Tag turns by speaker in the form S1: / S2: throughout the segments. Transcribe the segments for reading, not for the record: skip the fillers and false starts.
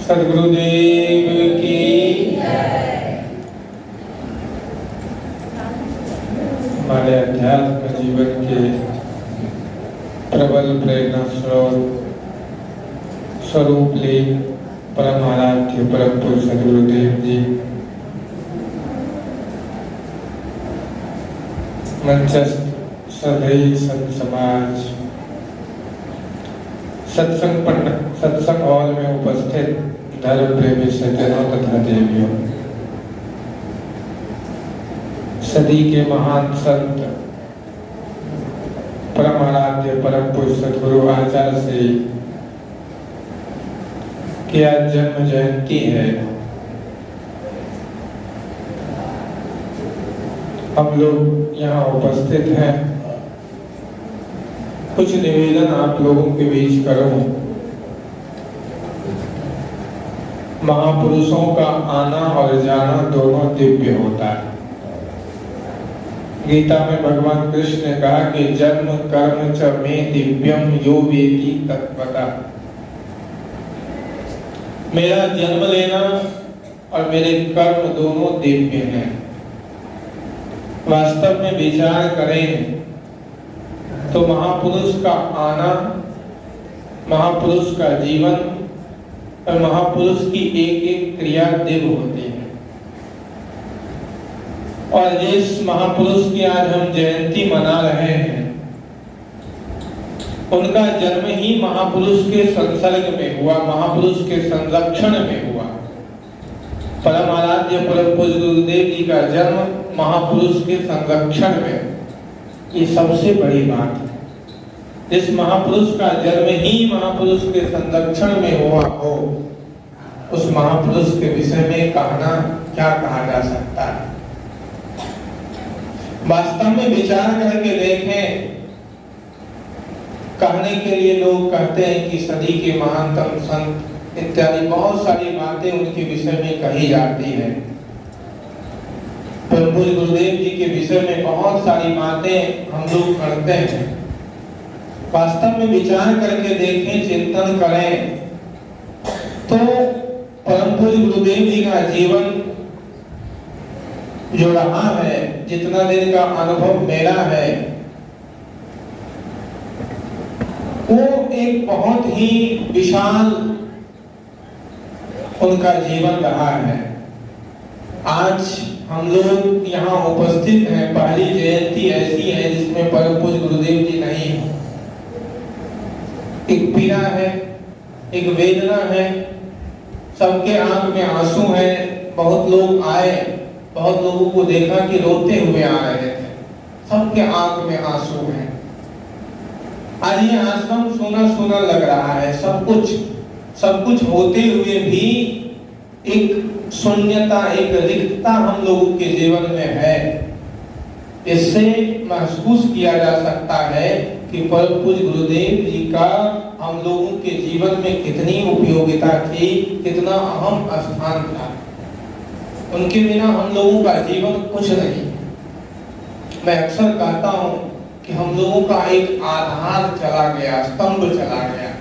S1: सद्गुरुदेव की हमारे अध्यात्म जीवन के प्रबल प्रेरणा स्वरूप ले परम आराध्य परम पुरुष सद्गुरुदेव जी मंचस्थ सदैव संत समाज सत्संग हॉल में उपस्थित धर्म प्रेमी सज्जनों तथा देवियों, सदी के महान संत परम आराध्य परम पुरुष सद्गुरु आचार्य से की आज जन्म जयंती है। हम लोग यहाँ उपस्थित हैं। कुछ निवेदन आप लोगों के बीच करूं। महापुरुषों का आना और जाना दोनों दिव्य होता है। गीता में भगवान कृष्ण ने कहा कि जन्म कर्म च मे दिव्यम यो वेति तत्वतः। मेरा जन्म लेना और मेरे कर्म दोनों दिव्य हैं। वास्तव में विचार करें तो महापुरुष का आना, महापुरुष का जीवन और महापुरुष की एक एक क्रिया दिव्य होती है। और जिस महापुरुष की आज हम जयंती मना रहे हैं, उनका जन्म ही महापुरुष के संसर्ग में हुआ, महापुरुष के संरक्षण में हुआ। परम आराध्य परम पूज्य गुरुदेव जी का जन्म महापुरुष के संरक्षण में, ये सबसे बड़ी बात है। जिस महापुरुष का जन्म ही महापुरुष के संरक्षण में हुआ हो, उस महापुरुष के विषय में कहना क्या कहा जा सकता है। वास्तव में विचार करके देखें, कहने के लिए लोग कहते हैं कि सदी के महानतम संत इत्यादि बहुत सारी बातें उनके विषय में कही जाती है। प्रभु गुरुदेव जी के विषय में बहुत सारी बातें हम लोग करते हैं। वास्तव में विचार करके देखें, चिंतन करें तो परम पूज्य गुरुदेव जी का जीवन जो रहा है, जितना दिन का अनुभव मेरा है, वो एक बहुत ही विशाल उनका जीवन रहा है। आज हम लोग यहाँ उपस्थित हैं, पहली जयंती ऐसी है जिसमें परम पूज्य गुरुदेव जी नहीं है। एक पीड़ा है, एक वेदना है, सबके आंख में आंसू है। बहुत लोग आए, बहुत लोगों को देखा कि रोते हुए आ रहे थे, सबके आंख में आंसू है। आज ये आश्रम सुना सुना लग रहा है। सब कुछ होते हुए भी एक शून्यता, एक रिक्तता हम लोगों के जीवन में है। इससे महसूस किया जा सकता है कि परम पूज्य गुरुदेव जी का हम लोगों के जीवन में कितनी उपयोगिता थी, कितना अहम स्थान था। उनके बिना हम लोगों का जीवन कुछ नहीं। मैं अक्सर कहता हूँ कि हम लोगों का एक आधार चला गया, स्तंभ चला गया।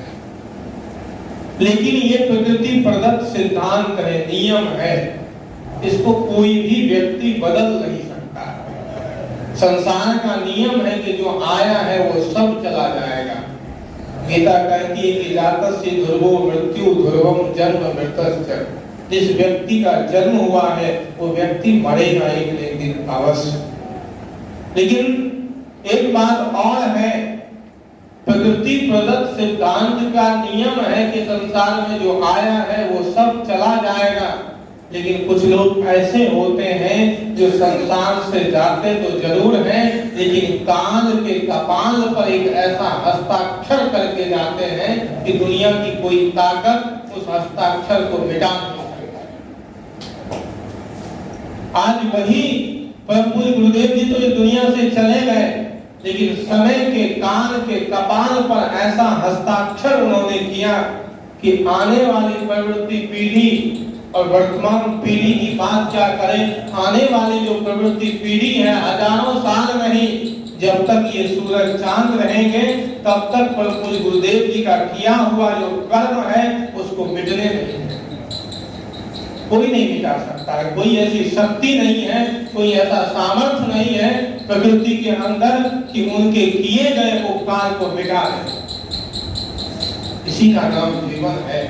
S1: लेकिन ये प्रकृति प्रदत्त सिद्धांत है, नियम है, इसको कोई भी व्यक्ति बदल नहीं सकता। संसार का नियम है कि जो आया है वो सब चला जाएगा। गीता कहती है कि जातस्य ध्रुवो मृत्यु ध्रुवम जन्म मृतस्य। जिस व्यक्ति का जन्म हुआ है वो व्यक्ति मरेगा एक दिन अवश्य। लेकिन एक बात और है, प्रकृति प्रदत्त सिद्धांत का नियम है कि संसार में जो आया है वो सब चला जाएगा। लेकिन कुछ लोग ऐसे होते हैं जो संसार से जाते तो जरूर हैं, लेकिन काल के कपाल पर एक ऐसा हस्ताक्षर करके जाते हैं कि दुनिया की कोई ताकत उस हस्ताक्षर को मिटा नहीं सकती। आज वही परम पूज्य गुरुदेव जी तो इस दुनिया से चले गए, लेकिन समय के काल के कपाल पर ऐसा हस्ताक्षर उन्होंने किया कि आने वाली प्रवृत्ति पीढ़ी और वर्तमान पीढ़ी की बात क्या करें, आने वाली जो प्रवृत्ति पीढ़ी है हजारों साल नहीं, जब तक ये सूरज चांद रहेंगे तब तक परम पूज्य गुरुदेव जी का किया हुआ जो कर्म है उसको मिटने नहीं है। कोई नहीं मिटा सकता है, कोई ऐसी शक्ति नहीं है, कोई ऐसा सामर्थ्य नहीं है प्रकृति के अंदर कि उनके किए गए उपकार को मिटा दे। इसी का नाम जीवन है।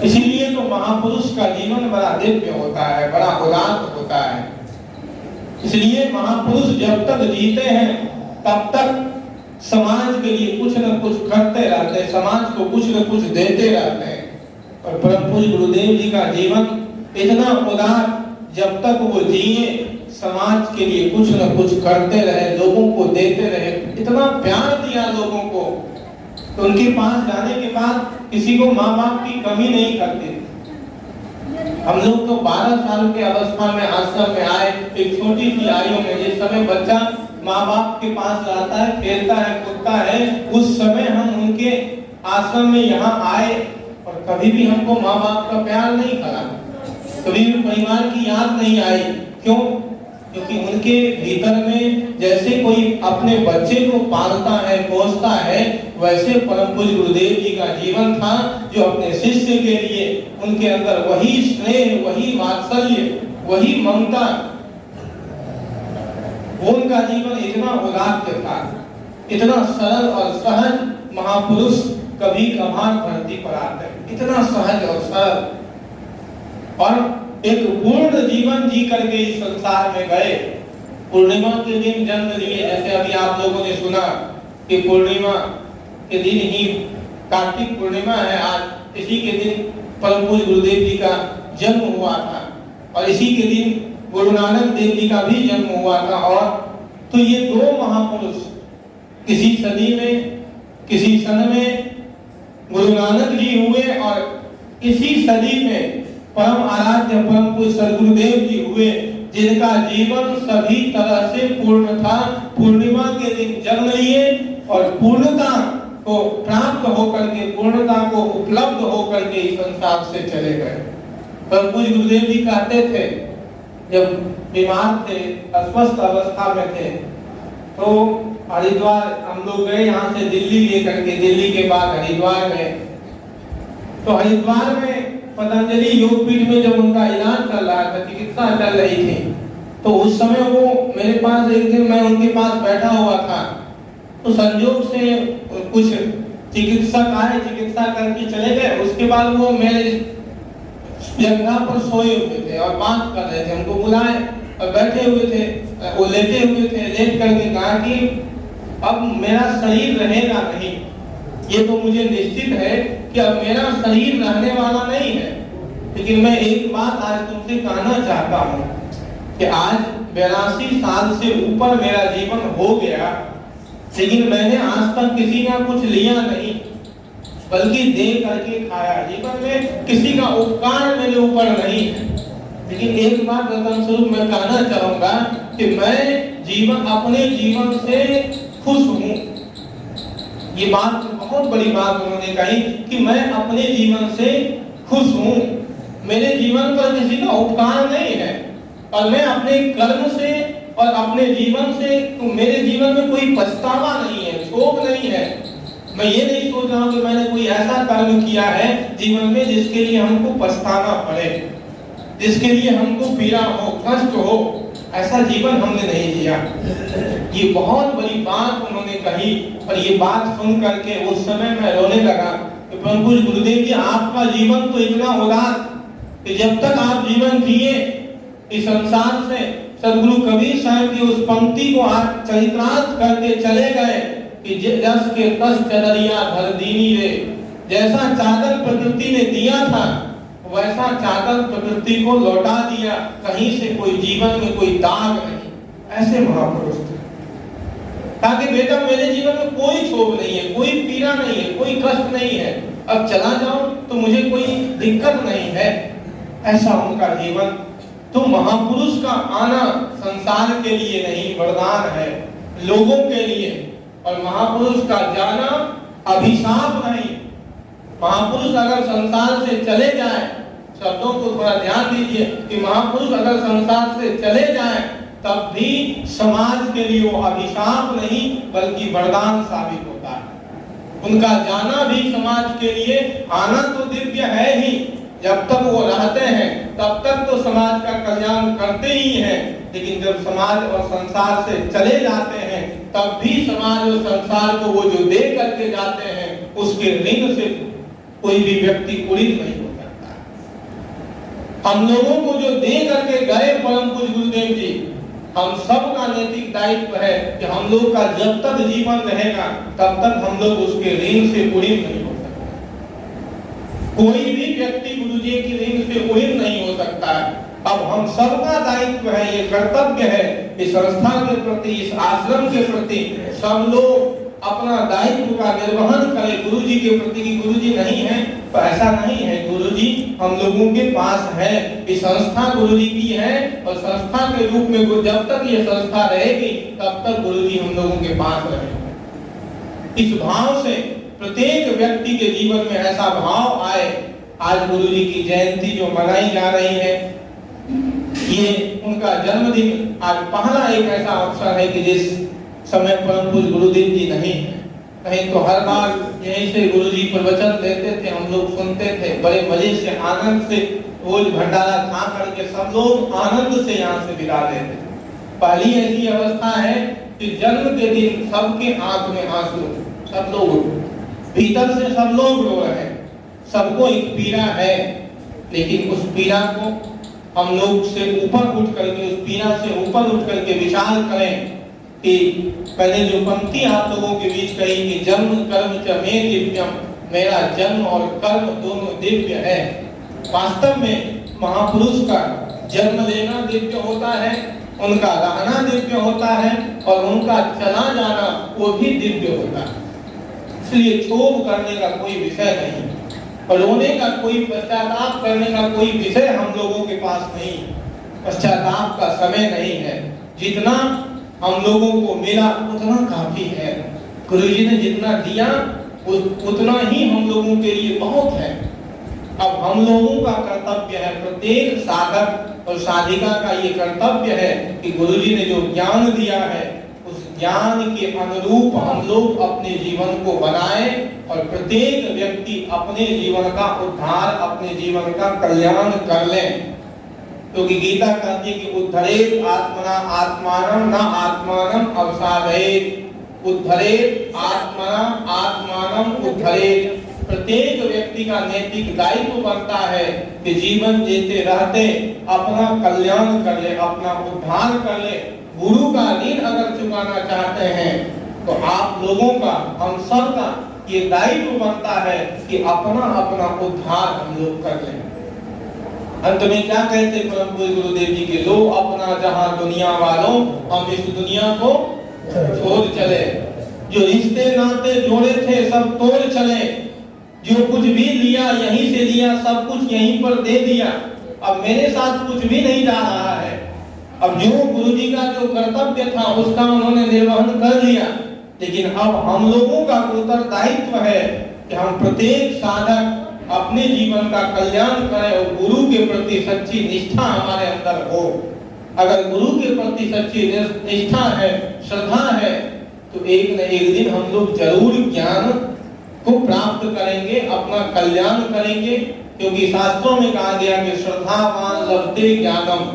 S1: इसीलिए तो महापुरुष का जीवन बड़ा दिव्य होता है, बड़ा उदात्त होता है। इसलिए महापुरुष जब तक जीते हैं तब तक समाज के लिए कुछ न कुछ करते रहते हैं, समाज को कुछ न कुछ देते रहते हैं। और परम पूज्य गुरुदेव जी का जीवन इतना उदार, जब तक वो जिए समाज के लिए कुछ न कुछ करते रहे, लोगों को देते रहे, इतना प्यार दिया लोगों को। तो उनके पास जाने के बाद किसी को माँ बाप की कमी नहीं करते। हम लोग तो 12 साल के अवस्था में आश्रम में आए, एक छोटी सी आयु में, जिस समय बच्चा माँ बाप के पास रहता है, खेलता है, कूदता है, उस समय हम उनके आश्रम में यहाँ आए और कभी भी हमको माँ बाप का प्यार नहीं करा, कभी भी परिवार की याद नहीं आई। क्यों? क्योंकि उनके भीतर में जैसे कोई अपने बच्चे को पालता है, पोसता है, वैसे परम पूज्य गुरुदेव जी का जीवन था, जो अपने शिष्य के लिए उनके अंदर वही स्नेह, वही वात्सल्य, वही ममता, उनका जीवन इतना उदात्त था, इतना सरल और सहज। महापुरुष कभी कभार धरती पर आते, इतना सहज और सरल, और एक पूर्ण जीवन जी करके इस संसार में गए। पूर्णिमा के दिन जन्म लिए, जैसे अभी आप लोगों ने सुना कि पूर्णिमा के दिन ही, कार्तिक पूर्णिमा है आज, इसी के दिन परम पूज्य गुरुदेव जी का जन्म हुआ था और इसी के दिन गुरु नानक देव जी का भी जन्म हुआ था। और तो ये दो महापुरुष किसी सदी में, किसी सन में गुरु नानक जी हुए और इसी सदी में परम आराध्य परम पूज्य सद्गुरुदेव जी हुए, जिनका जीवन सभी तरह से पूर्ण था। पूर्णिमा के दिन जन्म लिए और पूर्णता को प्राप्त होकर के, पूर्णता को उपलब्ध होकर के इस संसार से चले गए। परम पूज्य गुरुदेव जी कहते थे, जब बीमार थे, अस्वस्थ अवस्था में थे, तो हरिद्वार हम लोग गए, यहाँ से दिल्ली लेकर के, दिल्ली के बाद हरिद्वार गए। तो हरिद्वार में पतंजलि योगपीठ में जब उनका इलाज चल रहा था, चिकित्सा चल रही थी, तो उस समय वो मेरे पास, एक दिन मैं उनके पास बैठा हुआ था, तो संयोग से कुछ चिकित्सक आए, चिकित्सा करके चले गए। उसके बाद वो मेरे जगह पर सोए हुए थे और बात कर रहे थे, हमको बुलाए और बैठे हुए थे, वो लेटे हुए थे। लेट करके कहा कि अब मेरा शरीर रहेगा नहीं, ये तो मुझे निश्चित है कि अब मेरा शरीर रहने वाला नहीं है, लेकिन मैं एक बात आज तुमसे कहना चाहता हूँ कि आज 82 साल से ऊपर मेरा जीवन हो गया, लेकिन मैंने आज तक किसी का कुछ लिया नहीं, बल्कि दे करके खाया। जीवन में किसी का उपकार मेरे ऊपर नहीं है, लेकिन एक बात रतन स्वरूप मैं कहना चाहूंगा कि मैं जीवन, अपने जीवन से खुश हूँ। ये बात बहुत बड़ी बात उन्होंने कही कि मैं अपने जीवन से खुश हूँ, मेरे जीवन पर किसी का उपकार नहीं है, और मैं अपने कर्म से और अपने जीवन से, तो मेरे जीवन में कोई पछतावा नहीं है, क्षोभ नहीं है। मैं ये नहीं सोच रहा हूँ कि मैंने कोई ऐसा कर्म किया है जीवन में जिसके लिए हमको पछताना पड़े, जिसके लिए हमको पीड़ा हो, कष्ट हो, ऐसा जीवन हमने नहीं जिया। ये बहुत बड़ी बात उन्होंने कही, और ये बात सुन करके उस समय मैं रोने लगा कि परम पूज्य गुरुदेव जी, आपका जीवन तो इतना उदार कि जब तक आप जीवन जिए इस संसार से, सदगुरु कबीर साहब की उस पंक्ति को आप चरितार्थ करके चले गए कि जस के तस चदरिया भर दीनी रे, जैसा चादर प्रकृति ने दिया था वैसा चादर प्रकृति को लौटा दिया, कहीं से कोई जीवन में कोई दाग नहीं। ऐसे महापुरुष थे। ताकि बेटा मेरे जीवन में कोई क्षोभ नहीं है, कोई पीड़ा नहीं है, कोई कष्ट नहीं है, अब चला जाऊं तो मुझे कोई दिक्कत नहीं है, ऐसा उनका जीवन। तो महापुरुष का आना संसार के लिए नहीं, वरदान है लोगों के लिए, और महापुरुष का जाना अभिशाप नहीं। महापुरुष अगर संसार से चले जाए, शब्दों को थोड़ा ध्यान दीजिए कि महापुरुष अगर संसार से चले जाए तब भी समाज के लिए वो अभिशाप नहीं बल्कि वरदान साबित होता है। उनका जाना भी समाज के लिए, आना तो दिव्य है ही, जब तक वो रहते हैं तब तक तो समाज का कल्याण करते ही हैं, लेकिन जब समाज और संसार से चले जाते हैं तब भी समाज और संसार को वो जो दे करके जाते हैं उसके ऋण से कोई भी व्यक्ति उड़ित नहीं हो सकता। हम लोगों को जो दे करके गए परम पूज्य गुरुदेव जी, हम सब का नैतिक दायित्व है कि हम लोग का जब तक जीवन रहेगा तब तक हम लोग उसके ऋण से उड़ित नहीं हो सकते। कोई भी व्यक्ति गुरु जी की ऋण से उड़ित नहीं हो सकता है। अब हम सबका दायित्व है, ये कर्तव्य है, इस संस्था के प्रति, इस आश्रम के प्रति सब लोग अपना दायित्व का निर्वहन करें गुरु जी के प्रति। कि गुरु जी नहीं है तो ऐसा नहीं है, गुरु जी हम लोगों के पास है, ये संस्था गुरु जी की है और संस्था के रूप में जब तक ये संस्था रहेगी तब तक गुरु जी हम लोगों के पास रहेंगे। इस भाव से प्रत्येक व्यक्ति के जीवन में ऐसा भाव आए। आज गुरु जी की जयंती जो मनाई जा रही है, ये उनका जन्मदिन आज पहला एक ऐसा अवसर है कि जिस समय परम पूज्य गुरुदेव जी नहीं कहीं तो हर बार यहीं से गुरु जी प्रवचन देते थे, हम लोग सुनते थे, बड़े मजे से आनंद से रोज भंडारा खा करके सब लोग आनंद से यहाँ से विदा लेते थे। पहली ऐसी अवस्था है कि जन्म के दिन सबके आंख में आंसू, सब लोग भीतर से सब लोग रो रहे हैं, सबको एक पीड़ा है, लेकिन उस पीड़ा को हम लोग से ऊपर उठ करके, उस पीड़ा से ऊपर उठ करके विचार करें कि पहले जो पंक्ति आप लोगों के बीच कही कि जन्म कर्म च मे दिव्यम, मेरा जन्म और कर्म दोनों दिव्य है। वास्तव में महापुरुष का जन्म लेना दिव्य होता है, उनका रहना दिव्य होता है और उनका चला जाना वो भी दिव्य होता है। इसलिए क्षोभ करने का कोई विषय नहीं और रोने का कोई, पश्चाताप करने का कोई विषय हम लोगों के पास नहीं। पश्चाताप का समय नहीं है। जितना हम लोगों को मिला उतना काफी है। गुरु जी ने जितना दिया उतना ही हम लोगों के लिए बहुत है। अब हम लोगों का कर्तव्य है, प्रत्येक साधक और साधिका का ये कर्तव्य है कि गुरु जी ने जो ज्ञान दिया है उस ज्ञान के अनुरूप हम लोग अपने जीवन को बनाएं और प्रत्येक व्यक्ति अपने जीवन का उद्धार, अपने जीवन का कल्याण कर लें। क्योंकि गीता कहती है कि उद्धरेत आत्मना आत्मानं न आत्मानं अवसादयेत, उद्धरेत आत्मना आत्मानं उद्धरेत। प्रत्येक व्यक्ति का नैतिक दायित्व बनता है कि जीवन जीते रहते अपना कल्याण कर ले, अपना उद्धार कर ले। गुरु का ऋण अगर चुकाना चाहते हैं तो आप लोगों का, हम सब का ये दायित्व बनता है कि अपना अपना उद्धार हम लोग कर लें। अंत में क्या कहते परम पूज्य गुरुदेव जी के, लो अपना जहां दुनिया वालों, हम इस दुनिया को छोड़ चले। जो रिश्ते नाते जोड़े थे सब तोड़ चले, जो कुछ भी लिया यहीं से लिया, सब कुछ यहीं पर दे दिया। अब मेरे साथ कुछ भी नहीं जा रहा है। अब जो गुरु जी का जो कर्तव्य था उसका उन्होंने निर्वहन कर लिया, लेकिन अब हम लोगों का उत्तरदायित्व है कि हम प्रत्येक साधक अपने जीवन का कल्याण करें और गुरु के प्रति सच्ची निष्ठा हमारे अंदर हो। अगर गुरु के प्रति सच्ची निष्ठा है, श्रद्धा है, तो एक न एक दिन हम लोग जरूर ज्ञान को प्राप्त करेंगे, अपना कल्याण करेंगे। क्योंकि शास्त्रों में कहा गया कि श्रद्धावान लभते ज्ञानम।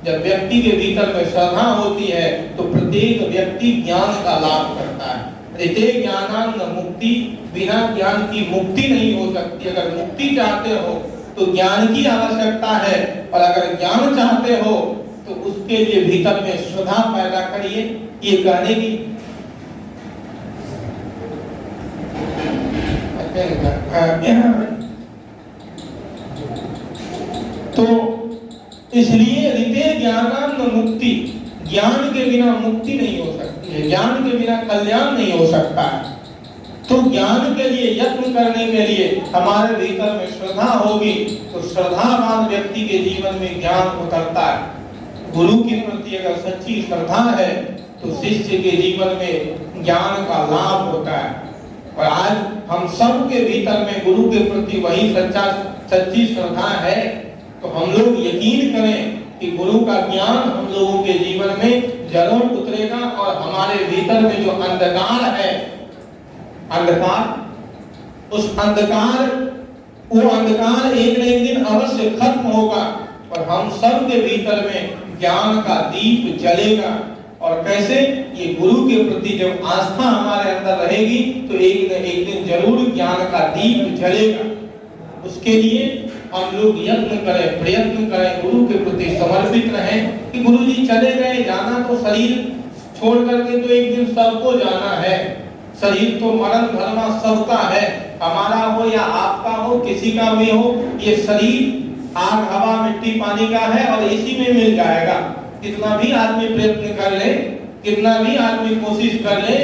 S1: जब व्यक्ति के भीतर में श्रद्धा होती है तो प्रत्येक व्यक्ति ज्ञान का लाभ करता है। ऋते ज्ञानान न मुक्ति, बिना ज्ञान की मुक्ति नहीं हो सकती। अगर मुक्ति चाहते हो तो ज्ञान की आवश्यकता है, और अगर ज्ञान चाहते हो तो उसके लिए भीतर में श्रद्धा पैदा करिए। ये कहने की तो इसलिए ऋते ज्ञानान न मुक्ति, ज्ञान के बिना मुक्ति नहीं हो सकती है, ज्ञान के बिना कल्याण नहीं हो सकता है। तो ज्ञान के लिए यत्न करने के लिए हमारे भीतर में श्रद्धा होगी तो श्रद्धावान व्यक्ति के जीवन में ज्ञान उतरता है। गुरु के प्रति अगर सच्ची श्रद्धा है तो शिष्य के जीवन में ज्ञान का लाभ होता है। और आज हम सब के भीतर में गुरु के प्रति वही सच्ची श्रद्धा है, तो हम लोग यकीन करें कि गुरु का ज्ञान हम लोगों के जीवन में जरूर उतरेगा और हमारे भीतर में जो अंधकार है, अंधकार, उस अंधकार, वो अंधकार एक न एक दिन अवश्य खत्म होगा और हम सब के भीतर में ज्ञान का दीप जलेगा। और कैसे? ये गुरु के प्रति जब आस्था हमारे अंदर रहेगी तो एक न एक दिन जरूर ज्ञान का दीप जलेगा। उसके लिए हम लोग यत्न करें, प्रयत्न करें, गुरु के प्रति समर्पित रहें कि गुरु जी चले गए, जाना तो शरीर छोड़ करके तो एक दिन सबको जाना है। शरीर तो मरण धर्मा सबका है, हमारा हो या आपका हो, किसी का भी हो, ये शरीर आग हवा मिट्टी पानी का है और इसी में मिल जाएगा। कितना भी आदमी प्रयत्न कर ले, कितना भी आदमी कोशिश कर ले,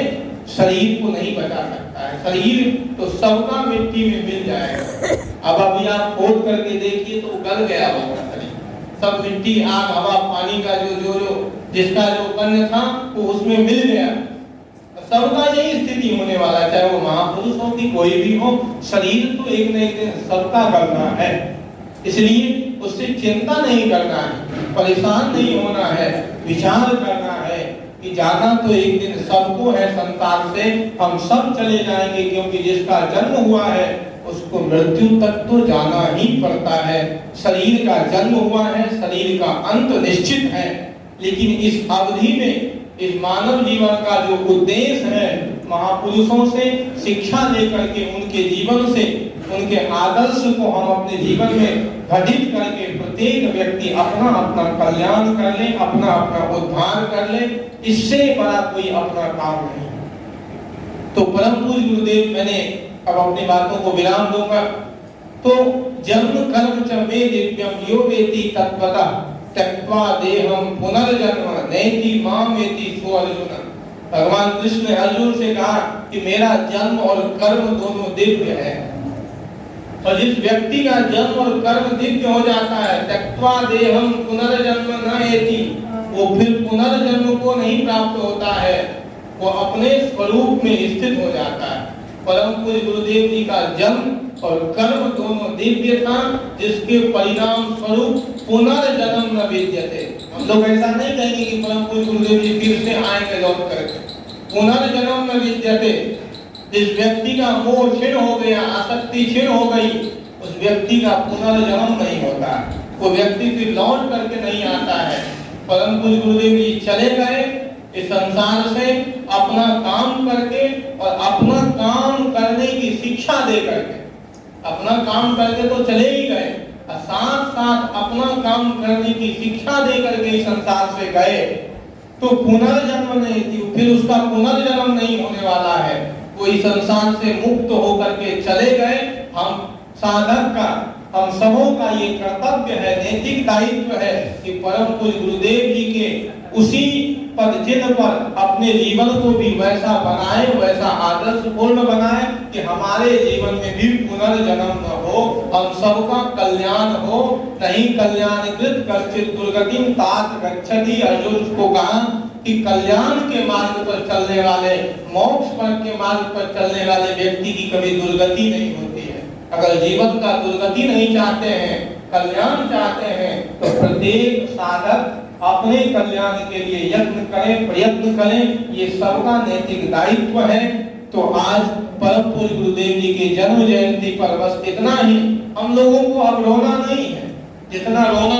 S1: शरीर को नहीं बचा सकता है। शरीर तो सबका मिट्टी में मिल जाएगा। अब अभी आप खोद करके देखिए तो गल गया होगा शरीर, सब मिट्टी आग हवा पानी का जो जिसका जो कर्ण था वो उसमें मिल गया। सबका यही स्थिति होने वाला है, चाहे वो महापुरुष हो कि कोई भी हो, शरीर तो एक न एक दिन सबका करना है। इसलिए उससे चिंता नहीं करना है, परेशान नहीं होना है, विचार करना है कि जाना तो एक दिन सबको है, संसार से हम सब चले जाएंगे, क्योंकि जिसका जन्म हुआ है उसको मृत्यु तक तो जाना ही पड़ता है। शरीर का जन्म हुआ है, शरीर का अंत निश्चित है, लेकिन इस अवधि में इस मानव जीवन का जो उद्देश्य है, महापुरुषों से शिक्षा लेकर के, उनके जीवन से, उनके आदर्श को हम अपने जीवन में घटित करके प्रत्येक व्यक्ति अपना अपना कल्याण कर ले, अपना अपना उद्धार कर ले, इससे बड़ा कोई अपना काम नहीं। तो परम पूज्य गुरुदेव, मैंने अब अपनी बातों को विराम दूंगा। तो जन्म कर्म च मे दिव्यम यो वेति तत्वतः त्यक्त्वा देहम पुनर्जन्म नैति मामेति सो अर्जुन। भगवान कृष्ण ने अर्जुन से कहा कि मेरा जन्म और कर्म दोनों दिव्य है, और जिस व्यक्ति का जन्म और कर्म दिव्य हो जाता है, त्यक्त्वा देहम पुनर्जन्म नैति, वो फिर पुनर्जन्म को नहीं प्राप्त होता है, वो अपने स्वरूप में स्थित हो जाता है। परम पूज्य गुरुदेव जी का जन्म और कर्म दोनों दिव्य था, जिसके परिणाम स्वरूप पुनर्जन्म न विद्यते। हम लोग ऐसा नहीं कहेंगे कि परम पूज्य गुरुदेव जी फिर से आएंगे लौट करके, पुनर्जन्म न विद्यते। जिस व्यक्ति का मोह क्षीण हो गया, आसक्ति क्षीण हो गई, उस व्यक्ति का पुनर्जन्म नहीं होता, वो व्यक्ति फिर लौट करके नहीं आता है। परम पूज्य गुरुदेव जी चले गए इस संसार से अपना काम करके और अपना काम करने की शिक्षा दे करके, अपना काम करके तो चले ही गए, और साथ साथ अपना काम करने की शिक्षा दे करके इस संसार से गए, तो पुनर्जन्म नहीं थी, फिर उसका पुनर्जन्म नहीं होने वाला है। वो इस संसार से मुक्त होकर के चले गए। हम साधक का, हम सबों का ये कर्तव्य है, नैतिक दायित्व है कि परम पूज्य गुरुदेव जी के उसी पद चिन्ह पर अपने जीवन को भी वैसा बनाए, वैसा आदर्शपूर्ण बनाए कि हमारे जीवन में भी पुनर्जन्म न हो, हम सबका कल्याण हो। नहीं कल्याणकृत कश्चित् दुर्गतिं तात गच्छति। अर्जुन को कहा कि कल्याण के मार्ग पर चलने वाले, मोक्ष मार्ग के मार्ग पर चलने वाले व्यक्ति की कभी दुर्गति नहीं होती है। अगर जीवन का दुर्गति नहीं चाहते हैं, कल्याण चाहते हैं, तो प्रत्येक साधक अपने कल्याण के लिए यत्न करें, प्रयत्न करें, ये सबका नैतिक दायित्व है। तो आज परम पूज्य गुरुदेव जी के जन्म जयंती पर बस इतना ही। हम लोगों को अब रोना नहीं है, जितना रोना